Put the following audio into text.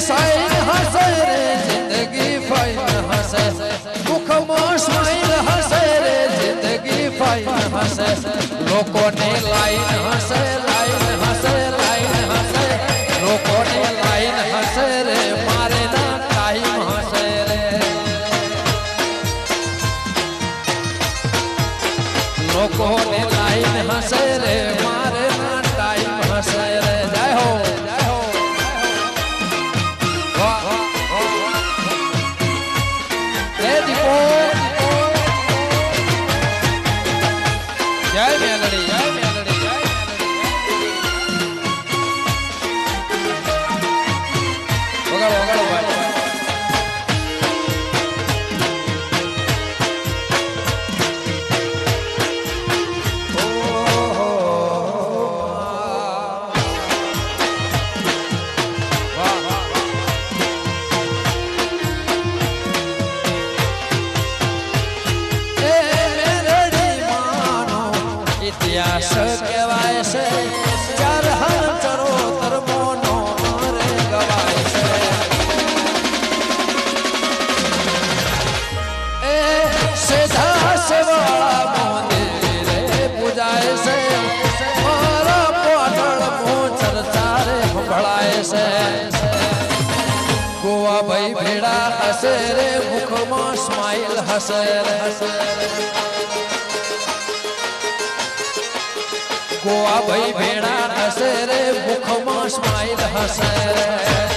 sine હસે રે જિંદગી ફાઈન હસે મુખમાં સ્માઈલ હસે રે જિંદગી ફાઈન હસે લોકોને લાઈન હસે લાઈન હસે લાઈન હસે લોકોને લાઈન હસે રે મારે ના ટાઈમ હસે રે લોકોને લાઈન હસે રે મારે ના ટાઈમ હસે રે જય હો જય મેલડી જય મેલડી જય વગાડો વગાડો ભાઈ ઇતિહાસ કહેવાય છે ચાર હર ચરોતર મોનો રે ગવાય છે એ સીધા સેવાળા મંદિરે પૂજાય છે મારા પોટળ મોચર ચારે સંભળાય છે ગોવા ભાઈ ભેડા હસે રે મુખમાં સ્માઈલ હસે રે ગોવા ભાઈ ભેડા હસે રે મુખમાં સ્માઈલ હસે રે